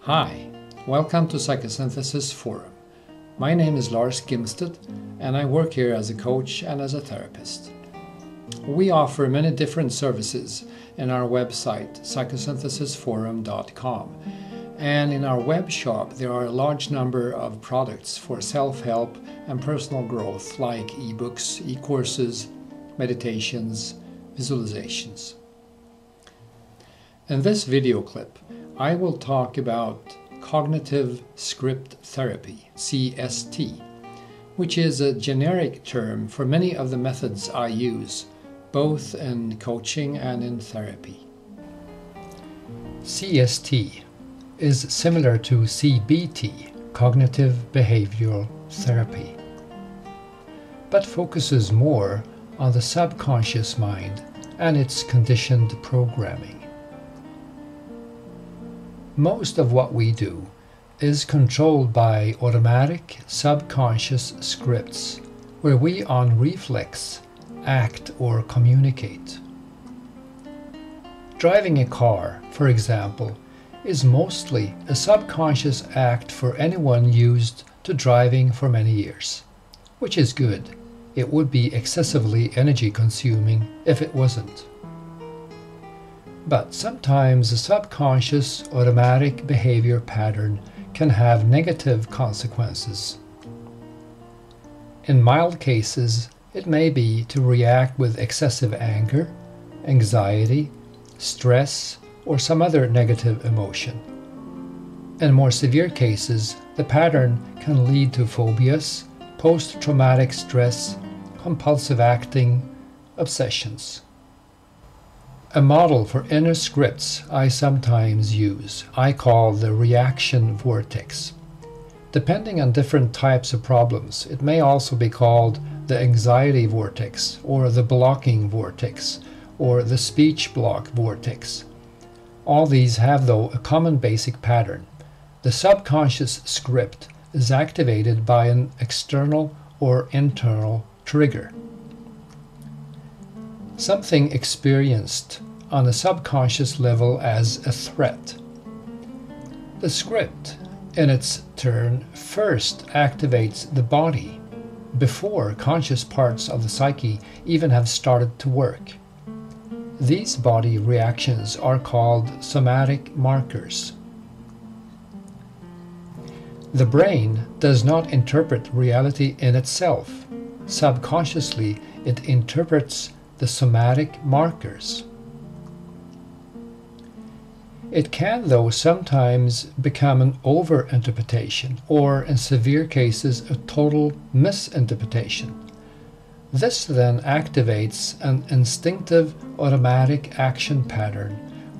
Hi, welcome to Psychosynthesis Forum. My name is Lars Gimsted and I work here as a coach and as a therapist. We offer many different services in our website psychosynthesisforum.com, and in our web shop there are a large number of products for self-help and personal growth like ebooks, e-courses, meditations, visualizations. In this video clip, I will talk about cognitive script therapy, CST, which is a generic term for many of the methods I use, both in coaching and in therapy. CST is similar to CBT, cognitive behavioral therapy, but focuses more on the subconscious mind and its conditioned programming. Most of what we do is controlled by automatic subconscious scripts where we on reflex act or communicate. Driving a car, for example, is mostly a subconscious act for anyone used to driving for many years, which is good. It would be excessively energy consuming if it wasn't. But sometimes a subconscious automatic behavior pattern can have negative consequences. In mild cases, it may be to react with excessive anger, anxiety, stress, or some other negative emotion. In more severe cases, the pattern can lead to phobias, post-traumatic stress, compulsive acting, obsessions. A model for inner scripts I sometimes use, I call the reaction vortex. Depending on different types of problems, it may also be called the anxiety vortex, or the blocking vortex, or the speech block vortex. All these have, though, a common basic pattern. The subconscious script is activated by an external or internal trigger. Something experienced on a subconscious level as a threat. The script, in its turn, first activates the body before conscious parts of the psyche even have started to work. These body reactions are called somatic markers. The brain does not interpret reality in itself. Subconsciously, it interprets the somatic markers. It can, though, sometimes become an over-interpretation, or in severe cases a total misinterpretation. This then activates an instinctive automatic action pattern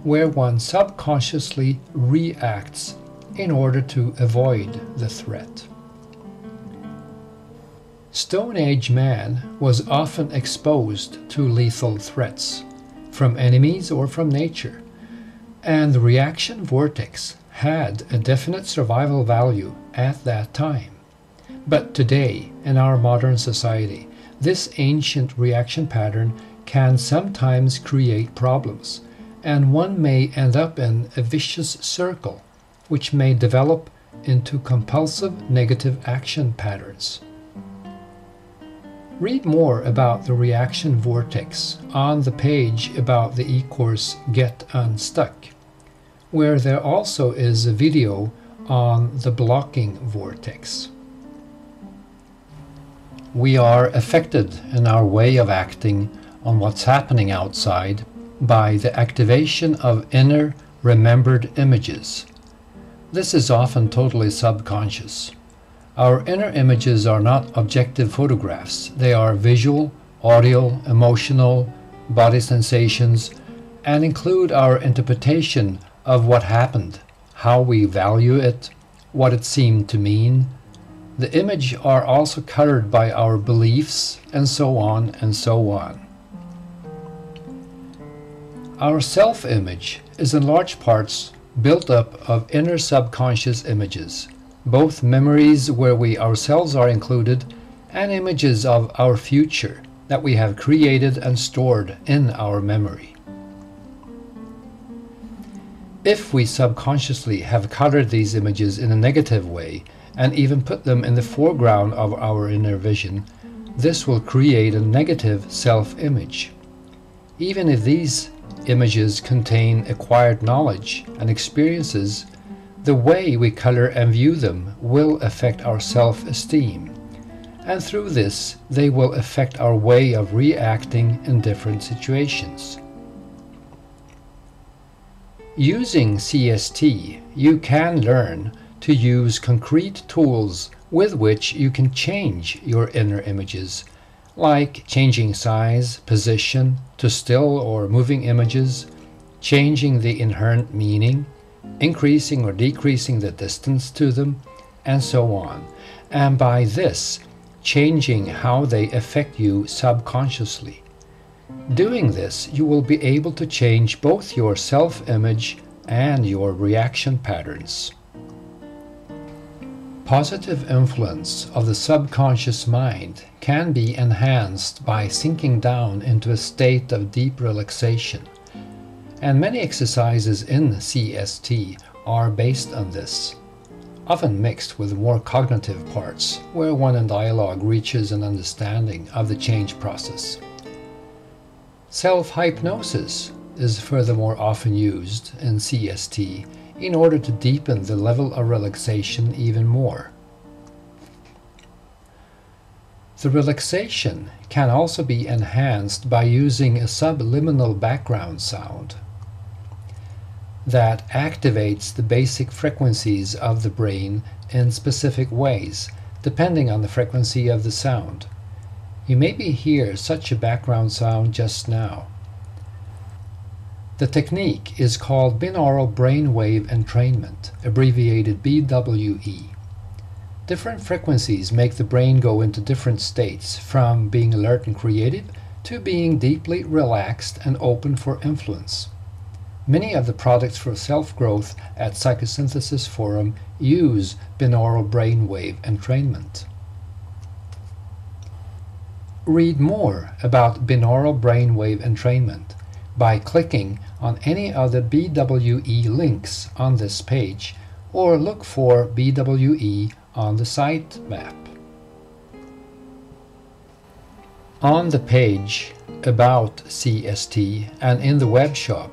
where one subconsciously reacts in order to avoid the threat. Stone Age man was often exposed to lethal threats, from enemies or from nature, and the reaction vortex had a definite survival value at that time. But today, in our modern society, this ancient reaction pattern can sometimes create problems, and one may end up in a vicious circle, which may develop into compulsive negative action patterns. Read more about the reaction vortex on the page about the e-course Get Unstuck, where there also is a video on the blocking vortex. We are affected in our way of acting on what's happening outside by the activation of inner remembered images. This is often totally subconscious. Our inner images are not objective photographs. They are visual, audio, emotional, body sensations, and include our interpretation of what happened, how we value it, what it seemed to mean. The image are also colored by our beliefs, and so on and so on. Our self-image is in large parts built up of inner subconscious images, both memories where we ourselves are included and images of our future that we have created and stored in our memory. If we subconsciously have colored these images in a negative way and even put them in the foreground of our inner vision, this will create a negative self-image. Even if these images contain acquired knowledge and experiences, the way we color and view them will affect our self-esteem, and through this they will affect our way of reacting in different situations. Using CST, you can learn to use concrete tools with which you can change your inner images, like changing size, position to still or moving images, changing the inherent meaning, increasing or decreasing the distance to them, and so on. And by this, changing how they affect you subconsciously. Doing this, you will be able to change both your self-image and your reaction patterns. Positive influence of the subconscious mind can be enhanced by sinking down into a state of deep relaxation, and many exercises in CST are based on this, often mixed with more cognitive parts, where one in dialogue reaches an understanding of the change process. Self-hypnosis is furthermore often used in CST in order to deepen the level of relaxation even more. The relaxation can also be enhanced by using a subliminal background sound that activates the basic frequencies of the brain in specific ways, depending on the frequency of the sound. You maybe hear such a background sound just now. The technique is called binaural brainwave entrainment, abbreviated BWE. Different frequencies make the brain go into different states, from being alert and creative to being deeply relaxed and open for influence. Many of the products for self-growth at Psychosynthesis Forum use binaural brainwave entrainment. Read more about binaural brainwave entrainment by clicking on any of the BWE links on this page, or look for BWE on the site map. On the page About CST and in the web shop,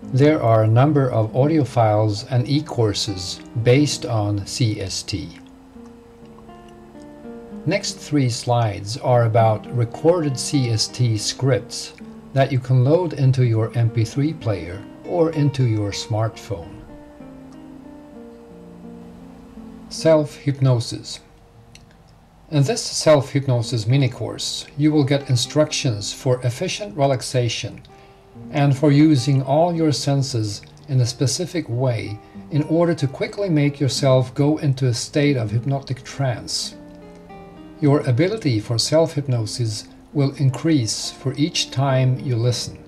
there are a number of audio files and e-courses based on CST. Next 3 slides are about recorded CST scripts that you can load into your MP3 player or into your smartphone. Self-hypnosis. In this self-hypnosis mini-course, you will get instructions for efficient relaxation and for using all your senses in a specific way in order to quickly make yourself go into a state of hypnotic trance. Your ability for self-hypnosis will increase for each time you listen.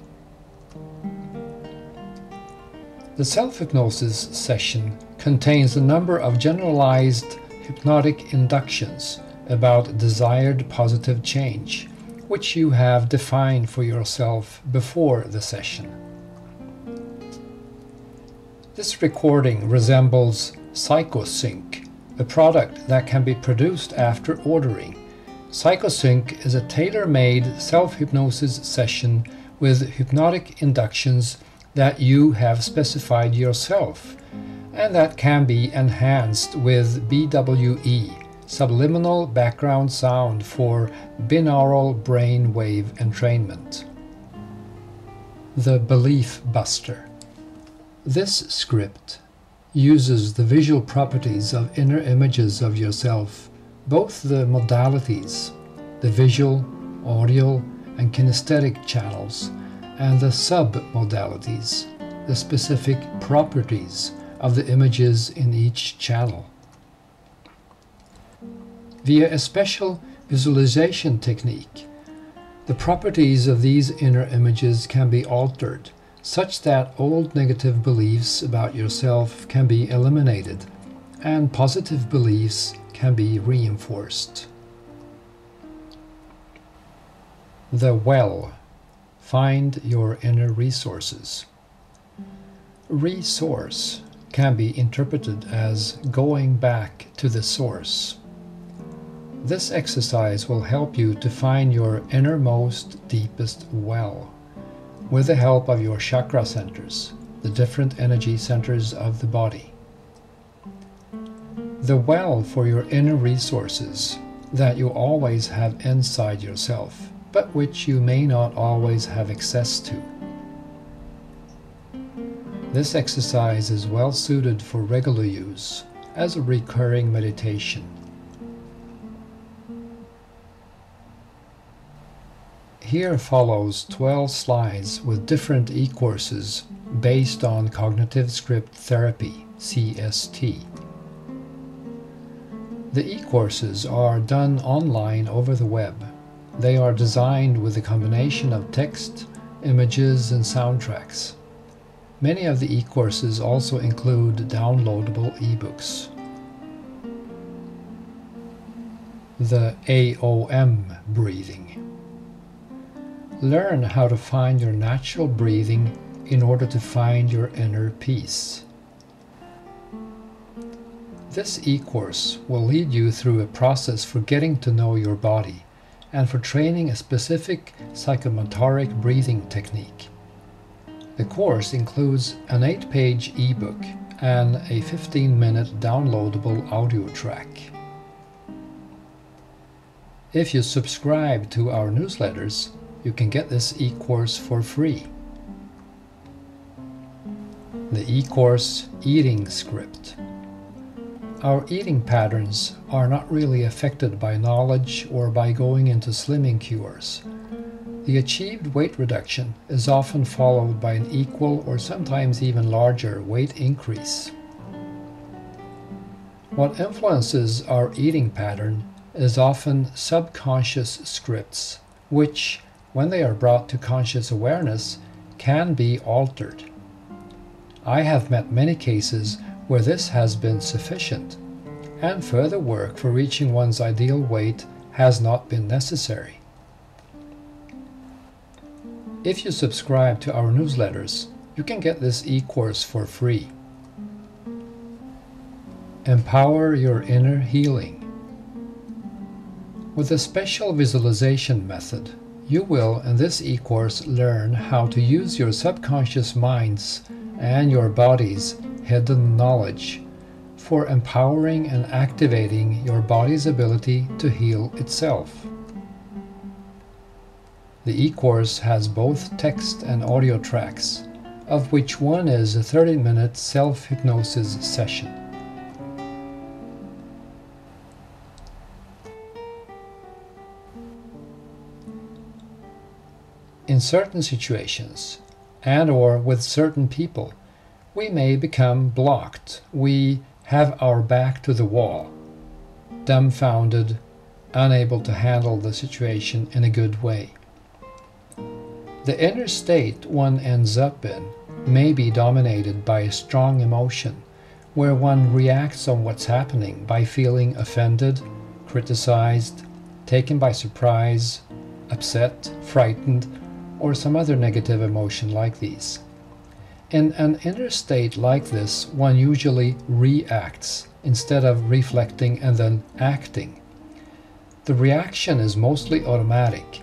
The self-hypnosis session contains a number of generalized hypnotic inductions about desired positive change, which you have defined for yourself before the session. This recording resembles PsychoSync, a product that can be produced after ordering. PsychoSync is a tailor-made self-hypnosis session with hypnotic inductions that you have specified yourself, and that can be enhanced with BWE, subliminal background sound for binaural brainwave entrainment. The Belief Buster. This script uses the visual properties of inner images of yourself, both the modalities, the visual, audio, and kinesthetic channels, and the sub-modalities, the specific properties of the images in each channel. Via a special visualization technique, the properties of these inner images can be altered such that old negative beliefs about yourself can be eliminated and positive beliefs can be reinforced. The Well. Find your inner resources. Resource can be interpreted as going back to the source. This exercise will help you to find your innermost, deepest well, with the help of your chakra centers, the different energy centers of the body. The well for your inner resources that you always have inside yourself, but which you may not always have access to. This exercise is well suited for regular use as a recurring meditation. Here follows 12 slides with different e-courses based on cognitive script therapy, CST. The e-courses are done online over the web. They are designed with a combination of text, images, and soundtracks. Many of the e-courses also include downloadable ebooks. The AOM breathing. Learn how to find your natural breathing in order to find your inner peace. This e-course will lead you through a process for getting to know your body and for training a specific psychomotoric breathing technique. The course includes an 8-page ebook and a 15-minute downloadable audio track. If you subscribe to our newsletters, you can get this e-course for free. The e-course Eating Script. Our eating patterns are not really affected by knowledge or by going into slimming cures. The achieved weight reduction is often followed by an equal or sometimes even larger weight increase. What influences our eating pattern is often subconscious scripts, which, when they are brought to conscious awareness, can be altered. I have met many cases where this has been sufficient, and further work for reaching one's ideal weight has not been necessary. If you subscribe to our newsletters, you can get this e-course for free. Empower your inner healing. With a special visualization method, you will in this e-course learn how to use your subconscious minds and your body's hidden knowledge for empowering and activating your body's ability to heal itself. The e-course has both text and audio tracks, of which one is a 30-minute self-hypnosis session. In certain situations, and/or with certain people, we may become blocked. We have our back to the wall, dumbfounded, unable to handle the situation in a good way. The inner state one ends up in may be dominated by a strong emotion, where one reacts on what's happening by feeling offended, criticized, taken by surprise, upset, frightened, or some other negative emotion like these. In an inner state like this, one usually reacts instead of reflecting and then acting. The reaction is mostly automatic,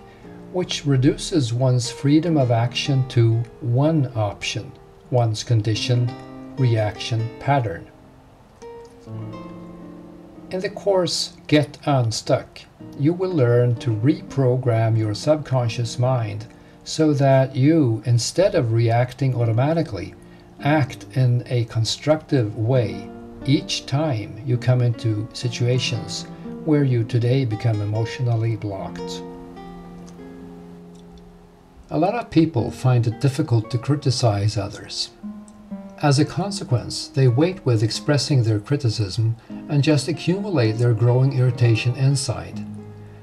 which reduces one's freedom of action to one option, one's conditioned reaction pattern. In the course Get Unstuck, you will learn to reprogram your subconscious mind so that you, instead of reacting automatically, act in a constructive way each time you come into situations where you today become emotionally blocked. A lot of people find it difficult to criticize others. As a consequence, they wait with expressing their criticism and just accumulate their growing irritation inside.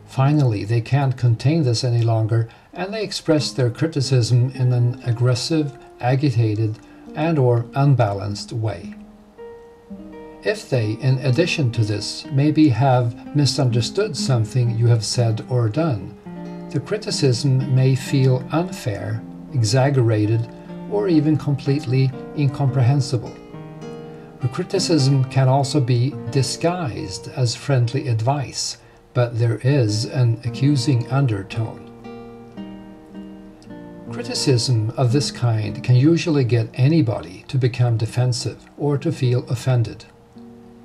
Finally, they can't contain this any longer, and they express their criticism in an aggressive, agitated, and/or unbalanced way. If they, in addition to this, maybe have misunderstood something you have said or done, the criticism may feel unfair, exaggerated, or even completely incomprehensible. Criticism can also be disguised as friendly advice, but there is an accusing undertone. Criticism of this kind can usually get anybody to become defensive or to feel offended.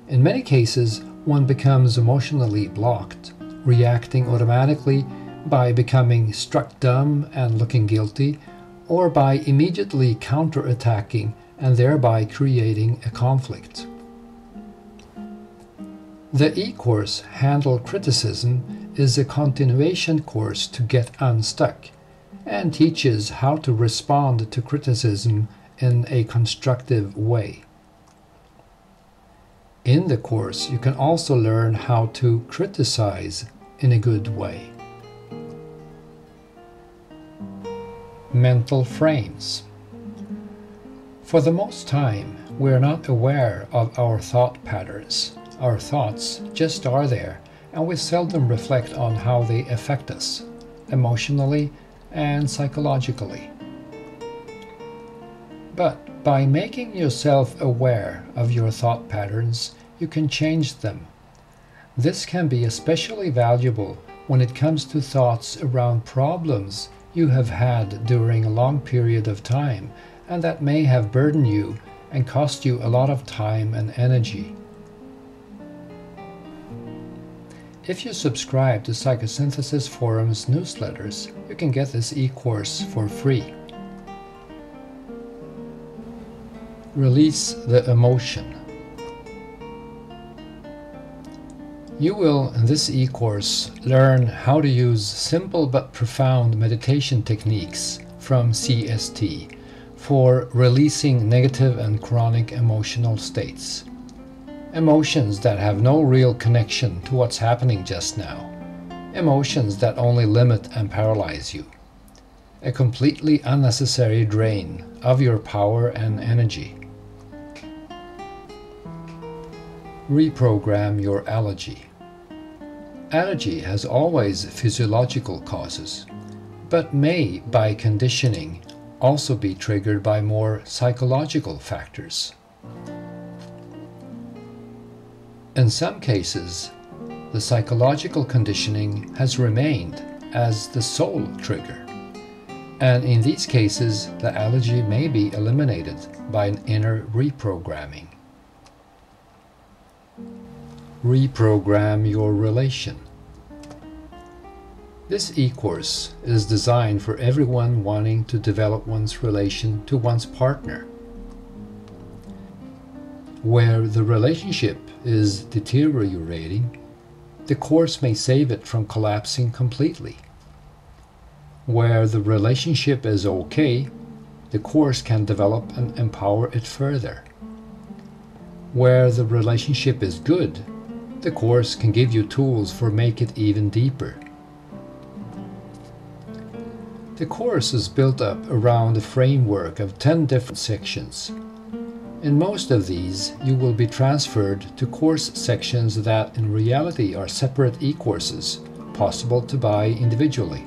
In many cases, one becomes emotionally blocked, reacting automatically by becoming struck dumb and looking guilty, or by immediately counterattacking and thereby creating a conflict. The e-course Handle Criticism is a continuation course to get unstuck and teaches how to respond to criticism in a constructive way. In the course, you can also learn how to criticize in a good way. Mental frames. For the most time, we are not aware of our thought patterns. Our thoughts just are there, and we seldom reflect on how they affect us, emotionally and psychologically. But by making yourself aware of your thought patterns, you can change them. This can be especially valuable when it comes to thoughts around problems you have had during a long period of time and that may have burdened you and cost you a lot of time and energy. If you subscribe to Psychosynthesis Forum's newsletters, you can get this e-course for free. Release the emotion. You will, in this e-course, learn how to use simple but profound meditation techniques from CST for releasing negative and chronic emotional states. Emotions that have no real connection to what's happening just now. Emotions that only limit and paralyze you. A completely unnecessary drain of your power and energy. Reprogram your allergy. Allergy has always physiological causes, but may, by conditioning, also be triggered by more psychological factors. In some cases, the psychological conditioning has remained as the sole trigger, and in these cases the allergy may be eliminated by an inner reprogramming. Reprogram your relation. This e-course is designed for everyone wanting to develop one's relation to one's partner. Where the relationship is deteriorating, the course may save it from collapsing completely. Where the relationship is okay, the course can develop and empower it further. Where the relationship is good, the course can give you tools for make it even deeper. The course is built up around a framework of 10 different sections. In most of these, you will be transferred to course sections that in reality are separate e-courses, possible to buy individually.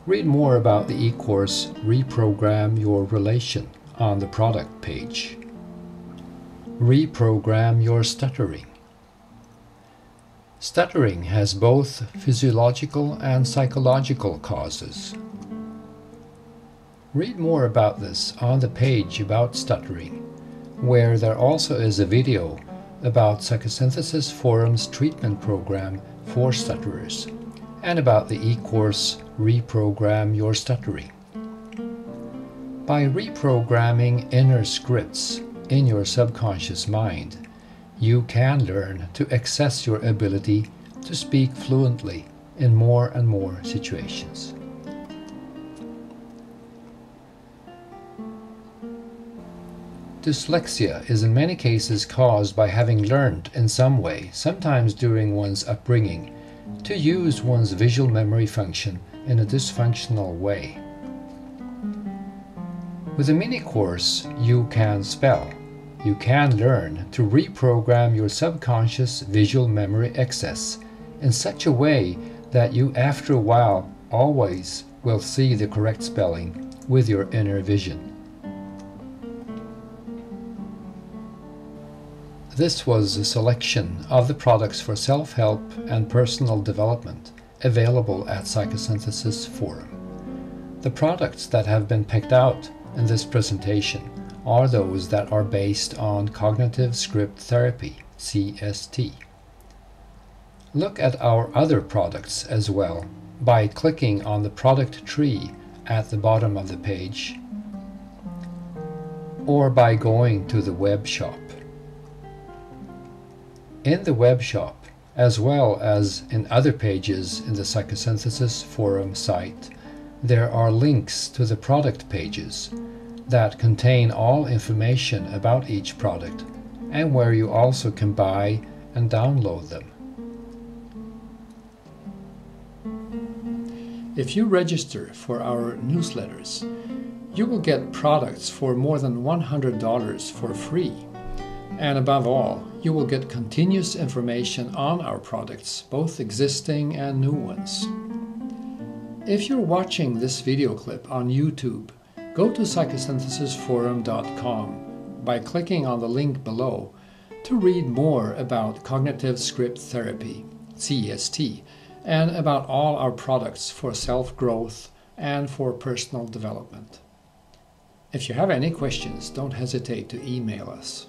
Read more about the e-course Reprogram Your Relation on the product page. Reprogram your stuttering. Stuttering has both physiological and psychological causes. Read more about this on the page about stuttering, where there also is a video about Psychosynthesis Forum's treatment program for stutterers, and about the e-course Reprogram Your Stuttering. By reprogramming inner scripts in your subconscious mind, you can learn to access your ability to speak fluently in more and more situations. Dyslexia is in many cases caused by having learned in some way, sometimes during one's upbringing, to use one's visual memory function in a dysfunctional way. With a mini-course, You Can Spell, you can learn to reprogram your subconscious visual memory excess in such a way that you after a while always will see the correct spelling with your inner vision. This was a selection of the products for self-help and personal development available at Psychosynthesis Forum. The products that have been picked out in this presentation are those that are based on cognitive script therapy, CST. Look at our other products as well by clicking on the product tree at the bottom of the page or by going to the web shop. In the web shop, as well as in other pages in the Psychosynthesis Forum site, there are links to the product pages that contain all information about each product and where you also can buy and download them. If you register for our newsletters, you will get products for more than $100 for free. And above all, you will get continuous information on our products, both existing and new ones. If you're watching this video clip on YouTube, go to psychosynthesisforum.com by clicking on the link below to read more about cognitive script therapy, CST, and about all our products for self-growth and for personal development. If you have any questions, don't hesitate to email us.